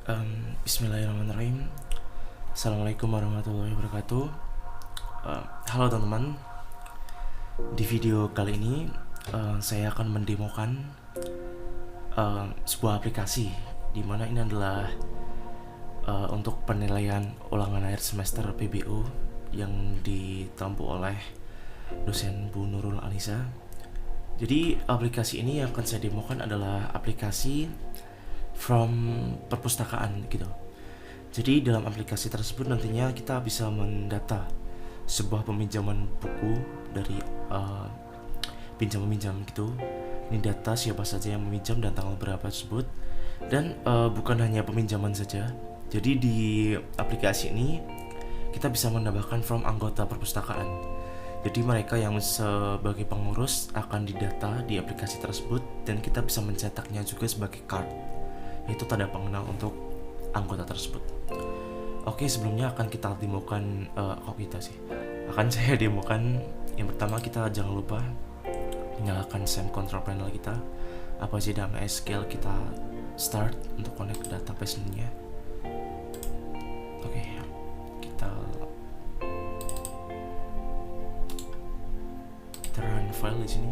Bismillahirrahmanirrahim. Assalamualaikum warahmatullahi wabarakatuh. Halo teman-teman. Di video kali ini saya akan mendemokan sebuah aplikasi di mana ini adalah untuk penilaian ulangan akhir semester PBU yang ditempuh oleh dosen Bu Nurul Alisa. Jadi aplikasi ini yang akan saya demokan adalah aplikasi from perpustakaan gitu. Jadi dalam aplikasi tersebut nantinya kita bisa mendata sebuah peminjaman buku dari pinjam-meminjam gitu. Ini data siapa saja yang meminjam dan tanggal berapa tersebut. Dan bukan hanya peminjaman saja. Jadi di aplikasi ini kita bisa menambahkan from anggota perpustakaan. Jadi mereka yang sebagai pengurus akan didata di aplikasi tersebut dan kita bisa mencetaknya juga sebagai card, yaitu tanda pengenal untuk anggota tersebut. Oke, sebelumnya akan kita demokan akan saya demokan. Yang pertama, kita jangan lupa menyalakan SAM control panel kita. Apa aja dalam SQL kita start untuk connect ke database-nya. Oke, kita run file di sini.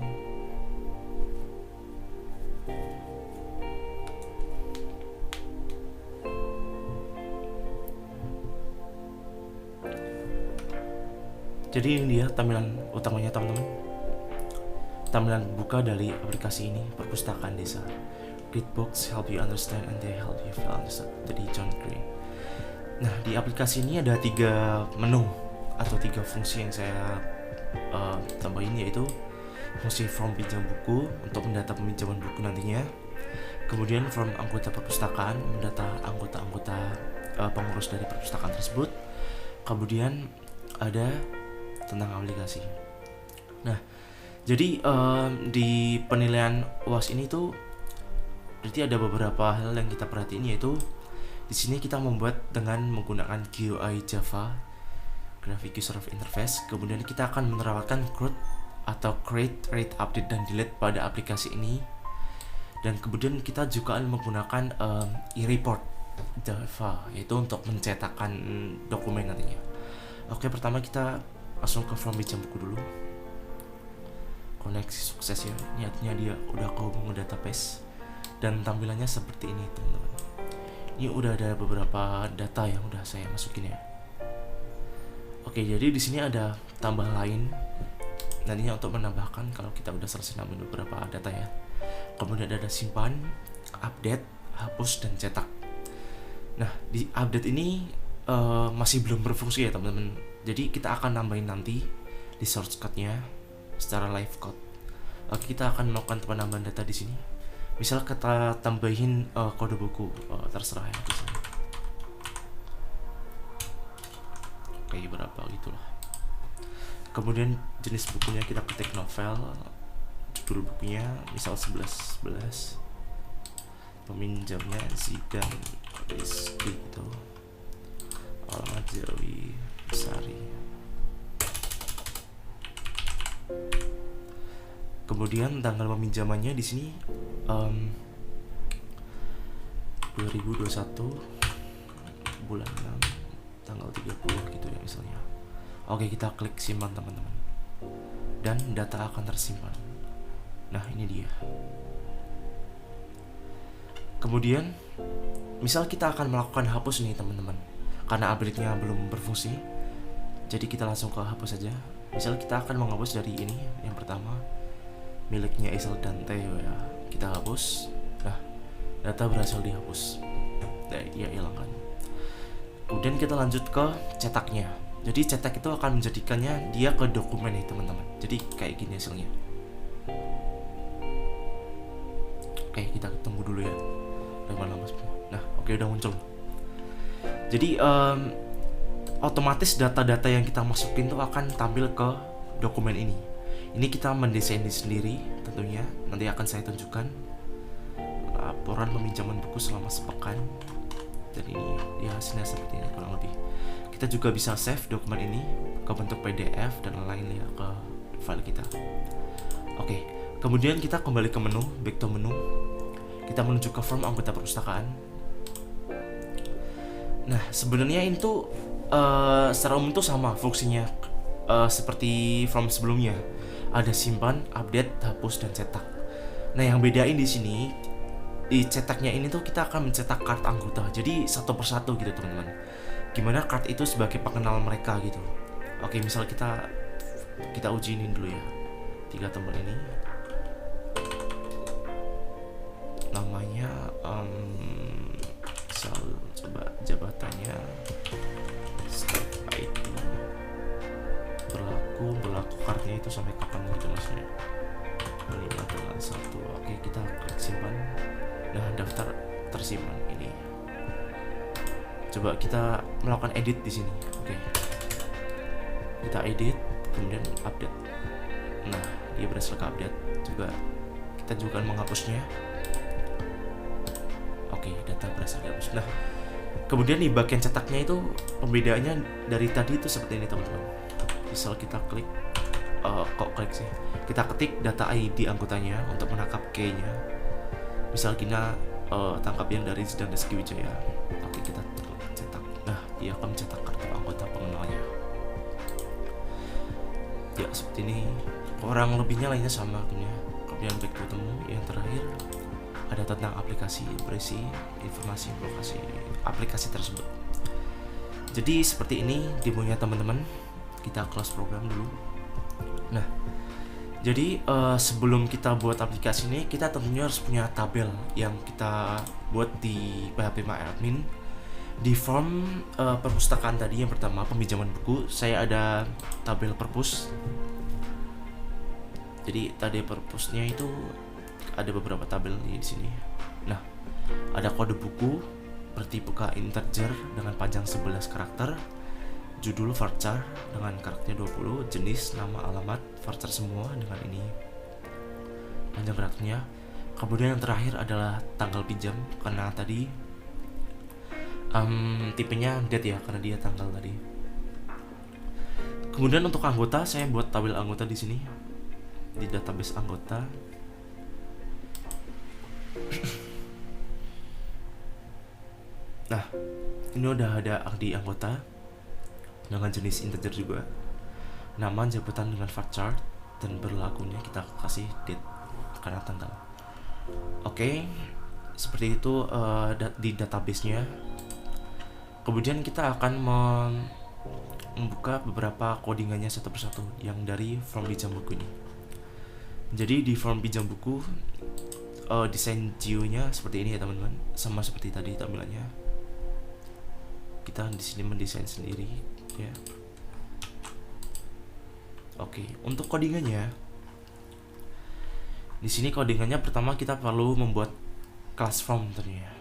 Jadi ini dia tampilan utamanya teman-teman. Tampilan buka dari aplikasi ini, perpustakaan desa. Read books help you understand and they help you feel understood. Jadi John Gray. Nah, di aplikasi ini ada 3 menu atau 3 fungsi yang saya tambahin, yaitu fungsi from pinjam buku untuk mendata peminjaman buku nantinya. Kemudian from anggota perpustakaan, mendata anggota-anggota pengurus dari perpustakaan tersebut. Kemudian ada tentang aplikasi. Nah, jadi di penilaian UAS ini tuh berarti ada beberapa hal yang kita perhatiin, yaitu di sini kita membuat dengan menggunakan GUI Java, Graphic User Interface. Kemudian kita akan menerapkan CRUD atau Create, Read, Update, dan Delete pada aplikasi ini. Dan kemudian kita juga akan menggunakan e-report Java, yaitu untuk mencetakkan dokumen nantinya. Oke, pertama kita langsung ke from pinjam buku dulu. Koneksi sukses ya. Ini artinya dia udah kehubung ke database. Dan tampilannya seperti ini teman-teman. Ini udah ada beberapa data yang udah saya masukin ya. Oke, jadi di sini ada tambah lain. Nantinya untuk menambahkan kalau kita udah selesai nambah beberapa data ya. Kemudian ada simpan, update, hapus, dan cetak. Nah, di update ini masih belum berfungsi ya teman-teman. Jadi kita akan nambahin nanti di source code-nya secara live code. Oke, kita akan melakukan penambahan data di sini. Misal kita tambahin kode buku, terserah ya di sini. Oke, berapa gitulah. Kemudian jenis bukunya kita ketik novel, judul bukunya misal 11. Peminjamnya Zidan Rizky gitu. Alamat Jawi Sari. Kemudian tanggal peminjamannya di sini 2021 bulan 6 tanggal 30 gitu ya misalnya. Oke, kita klik simpan teman-teman. Dan data akan tersimpan. Nah, ini dia. Kemudian misal kita akan melakukan hapus nih teman-teman, karena update-nya belum berfungsi. Jadi kita langsung ke hapus saja. Misal kita akan menghapus dari ini, yang pertama miliknya Isel Dante ya. Kita hapus. Nah, data berhasil dihapus. Ya hilangkan. Kemudian kita lanjut ke cetaknya. Jadi cetak itu akan menjadikannya dia ke dokumen nih teman-teman. Jadi kayak gini hasilnya. Oke, kita tunggu dulu ya. Lama-lama semua. Nah, oke, udah muncul. Jadi otomatis data-data yang kita masukin tuh akan tampil ke dokumen ini. Ini kita mendesain sendiri tentunya. Nanti akan saya tunjukkan laporan peminjaman buku selama sepekan. Dan ini ya hasilnya seperti ini kurang lebih. Kita juga bisa save dokumen ini ke bentuk PDF dan lain ya ke file kita. Oke, kemudian kita kembali ke menu, back to menu. Kita menuju ke form anggota perpustakaan. Nah, sebenarnya itu secara umum itu sama fungsinya seperti form sebelumnya. Ada simpan, update, hapus, dan cetak. Nah, yang bedain di sini, di cetaknya ini tuh kita akan mencetak card anggota. Jadi satu persatu gitu teman-teman. Gimana card itu sebagai pengenal mereka gitu. Oke, misal kita ujinin dulu ya. 3 teman ini. Namanya misal coba jabatannya staff ID. Berlaku cardnya itu sampai kapan gitu maksudnya. 5 dengan 1. Oke, kita klik simpan. Nah, daftar tersimpan ini. Coba kita melakukan edit di sini. Oke. Kita edit, kemudian update. Nah, dia berhasil ke update juga. Kita juga menghapusnya. Oke, data berhasil dihapus. Nah, kemudian di bagian cetaknya itu pembedaannya dari tadi itu seperti ini teman-teman. Misal kita klik kita ketik data ID anggotanya untuk menangkap key-nya. Misal kita tangkap yang dari Zidane Rizky Wijaya. Oke, kita cetak. Nah, dia akan mencetak kartu anggota pengenalnya. Ya, seperti ini. Kurang lebihnya lainnya sama kemudian back to temu. Yang terakhir ada tentang aplikasi, berisi informasi lokasi aplikasi tersebut. Jadi seperti ini demonya teman-teman. Kita close program dulu. Nah, jadi sebelum kita buat aplikasi ini, kita tentunya harus punya tabel yang kita buat di PHP My Admin. Di form perpustakaan tadi yang pertama peminjaman buku, saya ada tabel perpus. Jadi tadi perpusnya itu ada beberapa tabel di sini. Nah, ada kode buku bertipe integer dengan panjang 11 karakter. Judul varchar dengan karakternya 20, jenis, nama, alamat, varchar semua dengan ini panjang karakternya. Kemudian yang terakhir adalah tanggal pinjam, karena tadi tipenya date ya, karena dia tanggal tadi. Kemudian untuk anggota, saya buat tabel anggota di sini di database anggota. Nah, ini udah ada ID anggota dengan jenis integer juga, nama, jabatan dengan varchar, dan berlakunya kita kasih date karena tanggal. Oke, seperti itu di database-nya. Kemudian kita akan membuka beberapa codingannya satu persatu yang dari form pinjam buku ini. Jadi di form pinjam buku desain GUI-nya seperti ini ya teman-teman, sama seperti tadi tampilannya. Kita di sini mendesain sendiri ya. Oke, untuk codingannya di sini codingannya pertama kita perlu membuat class form tentunya.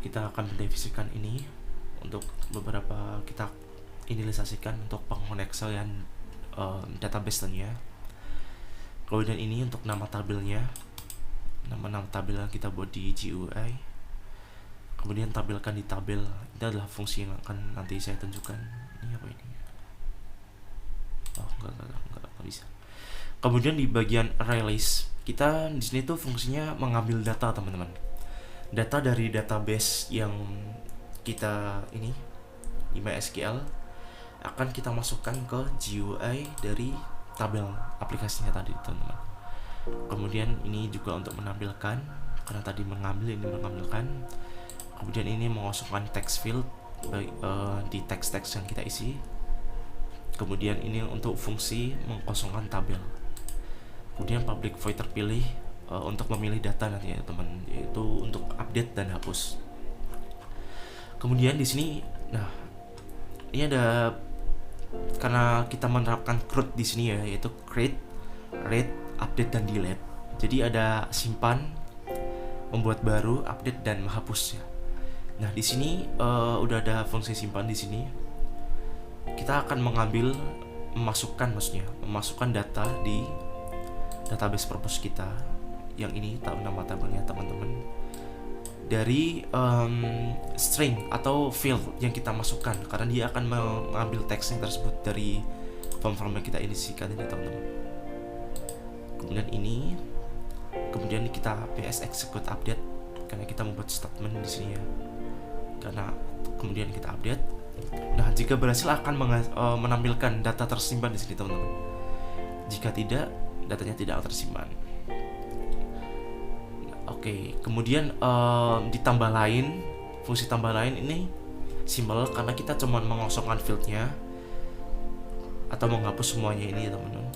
Kita akan mendefinisikan ini untuk beberapa kita inisialisasikan untuk pengoneksian database tentunya. Kemudian ini untuk nama tabelnya, nama tabel yang kita buat di GUI. Kemudian tampilkan di tabel. Ini adalah fungsi yang akan nanti saya tunjukkan. Ini apa ini? Oh, enggak bisa. Kemudian di bagian array list, kita di sini tuh fungsinya mengambil data teman-teman. Data dari database yang kita ini di MySQL akan kita masukkan ke GUI dari tabel aplikasinya tadi teman-teman. Kemudian ini juga untuk menampilkan, karena tadi mengambil, ini mengambilkan. Kemudian ini mengosongkan text field di teks-teks yang kita isi. Kemudian ini untuk fungsi mengkosongkan tabel. Kemudian public void terpilih untuk memilih data nanti ya teman, yaitu untuk update dan hapus. Kemudian di sini, nah ini ada, karena kita menerapkan CRUD di sini ya, yaitu create, read, update dan delete. Jadi ada simpan, membuat baru, update dan menghapus ya. Nah di sini udah ada fungsi simpan di sini. Kita akan memasukkan data di database purpose kita yang ini, tahu nama tabelnya teman-teman, dari string atau field yang kita masukkan, karena dia akan mengambil teksnya tersebut dari form yang kita inisikan ini teman-teman. Kemudian kita ps execute update karena kita membuat statement di sini ya. Karena kemudian kita update. Nah, jika berhasil akan menampilkan data tersimpan di sini teman-teman. Jika tidak, datanya tidak akan tersimpan. Oke, kemudian ditambah lain, fungsi tambah lain ini simple karena kita cuma mengosongkan fieldnya atau menghapus semuanya ini ya teman-teman.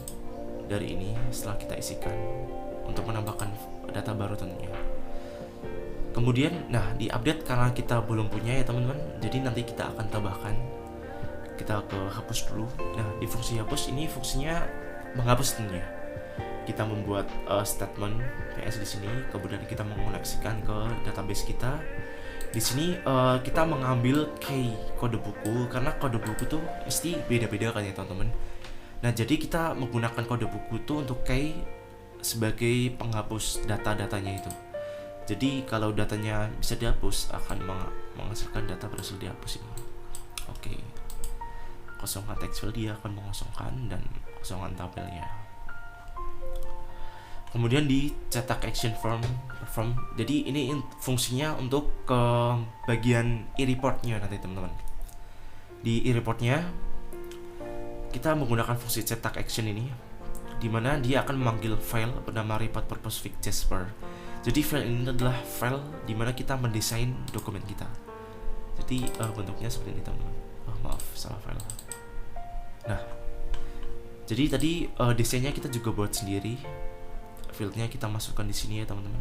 Dari ini setelah kita isikan untuk menambahkan data baru tentunya. Kemudian, nah di update karena kita belum punya ya teman-teman, jadi nanti kita akan tambahkan. Kita ke hapus dulu. Nah di fungsi hapus ini fungsinya menghapus tentunya. Kita membuat statement PS di sini, kemudian kita mengoneksikan ke database kita. Di sini kita mengambil key kode buku karena kode buku tuh mesti beda-beda kan ya teman-teman. Nah jadi kita menggunakan kode buku itu untuk key sebagai penghapus data-datanya itu. Jadi kalau datanya bisa dihapus akan menghasilkan data berhasil dihapus ini. Oke. Kosongkan text field, dia akan mengosongkan dan kosongkan tabelnya. Kemudian di cetak action form. Jadi ini fungsinya untuk ke bagian e-reportnya nanti teman-teman. Di e-reportnya kita menggunakan fungsi cetak action ini, dimana dia akan memanggil file bernama report purpose fix Jasper. Jadi file ini adalah file dimana kita mendesain dokumen kita. Jadi bentuknya seperti ini teman-teman. Maaf, salah file. Nah, jadi tadi desainnya kita juga buat sendiri. Fieldnya kita masukkan di sini ya teman-teman.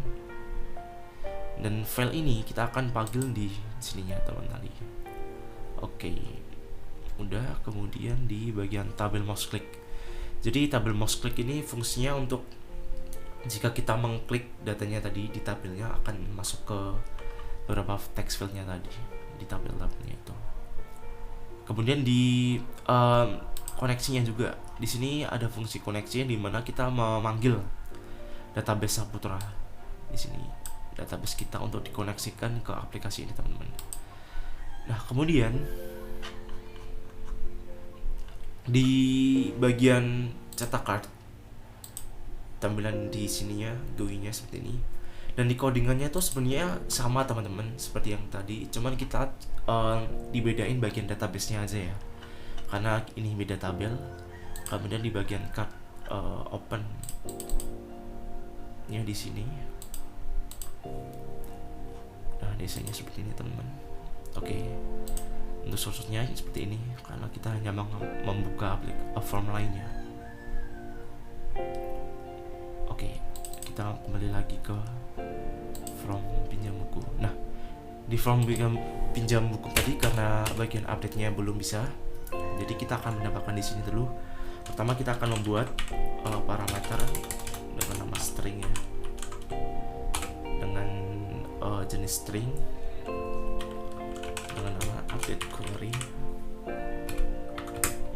Dan file ini kita akan panggil di sininya teman-teman tadi. Oke, udah. Kemudian di bagian tabel mouse click. Jadi tabel mouse click ini fungsinya untuk jika kita mengklik datanya tadi di tabelnya akan masuk ke beberapa text fieldnya tadi di tabel-tabelnya itu. Kemudian di koneksinya juga di sini ada fungsi koneksi di mana kita memanggil database Saputra di sini, database kita untuk dikoneksikan ke aplikasi ini teman-teman. Nah kemudian di bagian cetak card, tampilan di sininya GUI-nya seperti ini, dan di codingannya tuh sebenarnya sama teman-teman seperti yang tadi, cuman kita dibedain bagian database-nya aja ya, karena ini beda tabel. Kemudian di bagian card open nya di sini, nah desainnya seperti ini teman-teman. Oke, untuk source-nya seperti ini karena kita hanya membuka form lainnya. Oke, kita kembali lagi ke from pinjam buku. Nah, di from pinjam buku tadi karena bagian update-nya belum bisa, jadi kita akan menambahkan di sini dulu. Pertama kita akan membuat parameter dengan nama string ya, dengan jenis string dengan nama update query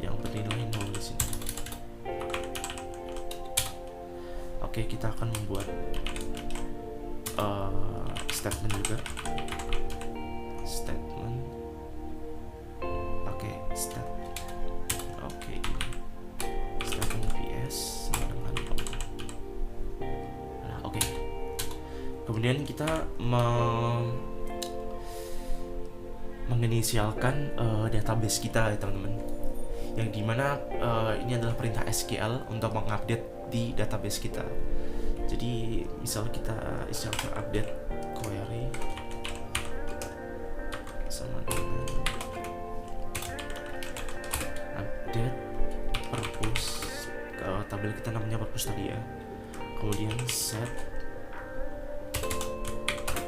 yang bernilai 0 di sini. Oke, kita akan membuat statement juga. Statement. Oke, Oke, ini statement PS sama dengan nah, oke. Kemudian kita menginisialkan database kita ya teman-teman. Yang dimana ini adalah perintah SQL untuk mengupdate di database kita. Jadi misal kita instruction update query sama dengan update purpose ke tabel kita, namanya purpose tadi ya. Kemudian set.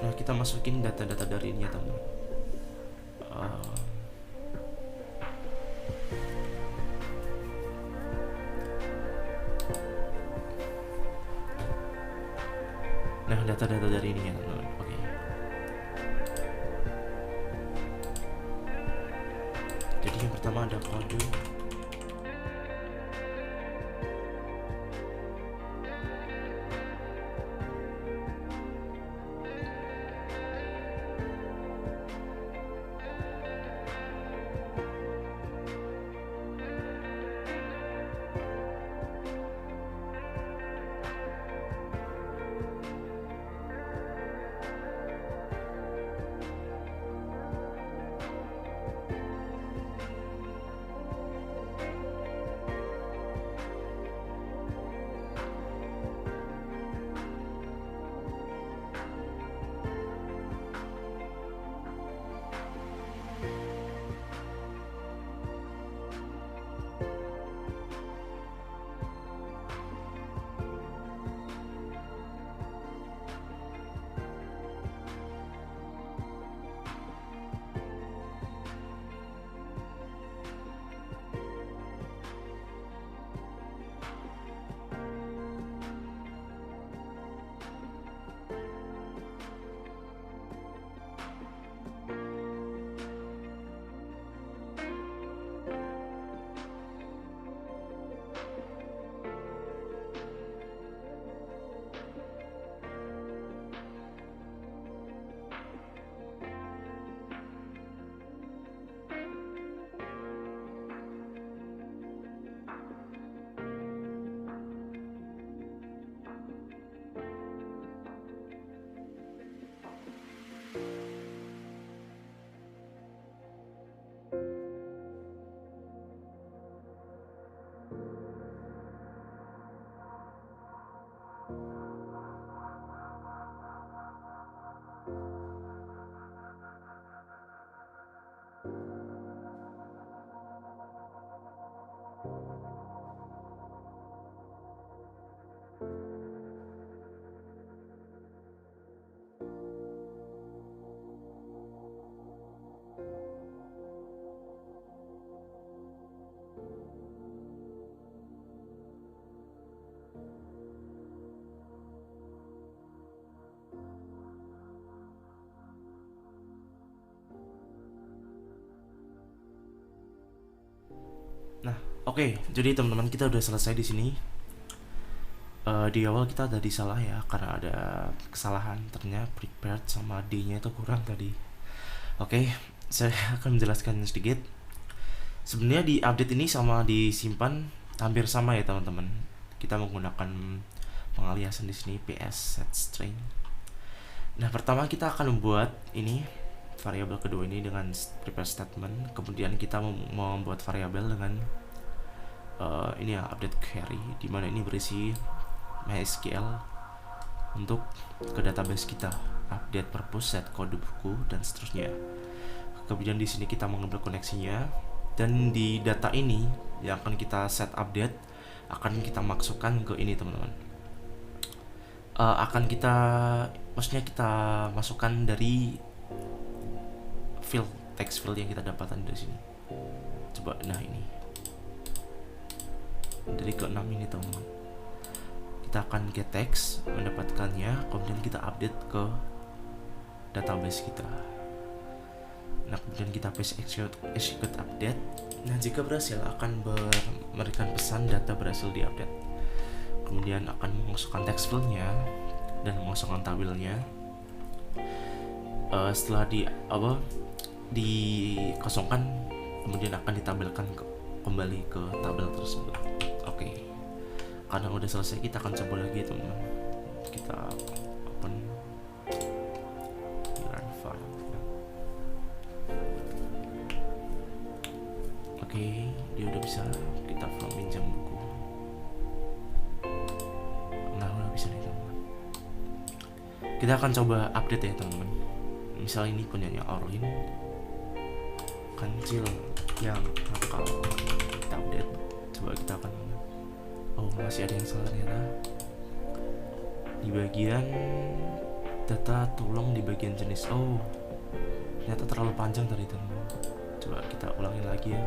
Nah kita masukin data-data dari ini ya teman. Nah data-data dari ini ya teman-teman. Oke. Jadi yang pertama ada kode. Nah, oke, jadi teman-teman kita udah selesai di sini. Di awal kita tadi salah ya, karena ada kesalahan ternyata prepared sama D-nya itu kurang tadi. Oke, saya akan menjelaskan sedikit. Sebenarnya di update ini sama disimpan hampir sama ya teman-teman. Kita menggunakan pengaliasan di sini PS set string. Nah, pertama kita akan membuat ini variabel kedua ini dengan prepare statement. Kemudian kita membuat variabel dengan ini ya update query, dimana ini berisi MySQL untuk ke database kita, update purpose, set kode buku dan seterusnya. Kemudian di sini kita mengambil koneksinya, dan di data ini yang akan kita set update akan kita masukkan ke ini teman-teman. Maksudnya kita masukkan dari field text field yang kita dapatkan dari sini. Coba, nah ini dari ke-6 ini teman-teman. Kita akan get text, mendapatkannya, kemudian kita update ke database kita. Nah, kemudian kita paste execute update. Nah, jika berhasil akan memberikan pesan data berhasil diupdate. Kemudian akan memasukkan text fieldnya dan memasukkan tabelnya. Setelah dikosongkan, kemudian akan ditampilkan kembali ke tabel tersebut. Oke. Karena udah selesai, kita akan coba lagi teman-teman. Kita open run file. Oke, dia udah bisa. Kita from pinjam buku. Nah, udah bisa nih teman-teman. Kita akan coba update ya teman-teman. Misal ini punyanya Orlin, kancil yang nakal. Kita update. Coba kita akan, oh masih ada yang salah ternyata. Di bagian data tolong di bagian jenis. Oh, ternyata terlalu panjang tadi teman-teman. Coba kita ulangi lagi ya.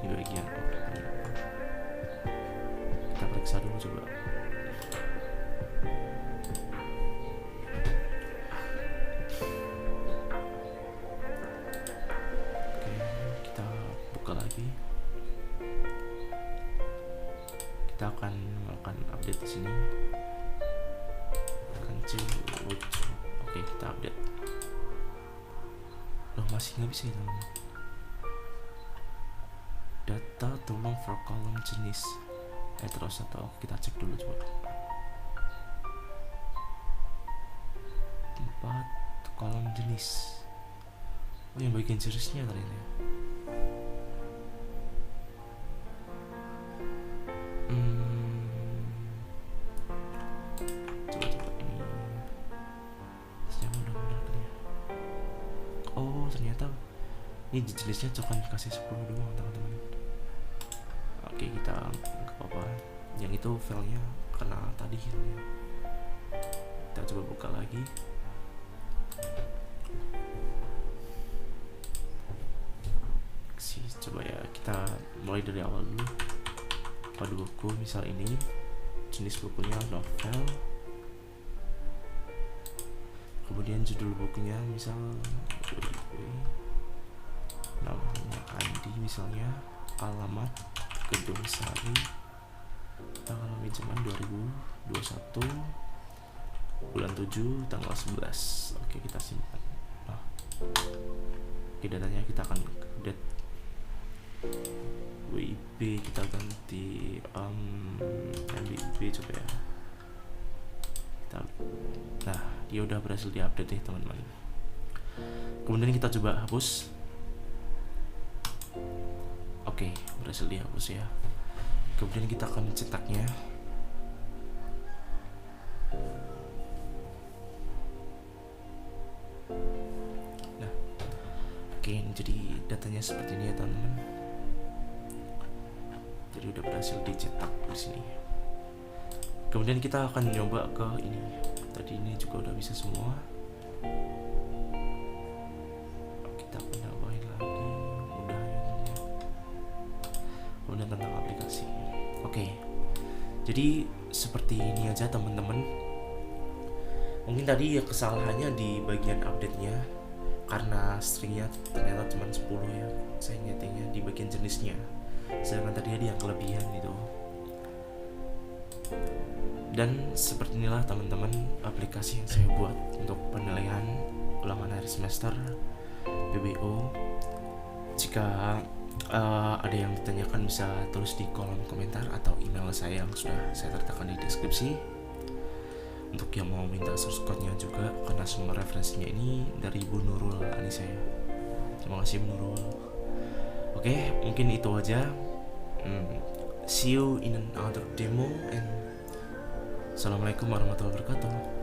Di bagian kita periksa dulu coba. Kita akan update di sini. Oke, kita update. Loh, masih nggak bisa ya teman-teman. Data tolong for column jenis. Terus atau kita cek dulu coba. 4 kolom jenis. Oh, yang bagian jenisnya ternyata ya. Coba ini. Ternyata benar-benar ya. Oh, ternyata ini jenisnya cuma kasih 10 doang teman-teman. Oke, kita nggak apa-apa. Yang itu filenya karena tadi filenya. Kita coba buka lagi. Coba ya, kita mulai dari awal dulu. Kode buku misal ini, jenis bukunya novel, kemudian judul bukunya misal namanya Andi misalnya, alamat Gedung Sari, tanggal pinjaman 2021 bulan 7 tanggal 11. Oke, kita simpan. Nah, oke, datanya kita akan update. WIB kita ganti MBB coba ya. Nah, dia udah berhasil diupdate nih teman-teman. Kemudian kita coba hapus. Oke, berhasil dihapus ya. Kemudian kita akan mencetaknya. Nah, oke, jadi datanya seperti ini ya teman-teman. Jadi udah berhasil dicetak di sini. Kemudian kita akan nyoba ke ini. Tadi ini juga udah bisa semua. Kita akan nambahin lagi, mudahin. Kemudian tentang aplikasi. Oke. Jadi seperti ini aja teman-teman. Mungkin tadi ya kesalahannya di bagian update-nya, karena stringnya ternyata cuma 10 ya. Saya nyetingnya di bagian jenisnya, sedangkan tadi ada yang kelebihan gitu. Dan seperti inilah teman-teman aplikasi yang saya buat untuk penilaian ulangan akhir semester PBO. Jika ada yang ditanyakan bisa tulis di kolom komentar atau email saya yang sudah saya letakkan di deskripsi. Untuk yang mau minta source code-nya juga, karena semua referensinya ini dari Bu Nurul Anissa ya. Terima kasih Bu Nurul. Oke, mungkin itu aja. See you in another demo, and assalamualaikum warahmatullahi wabarakatuh.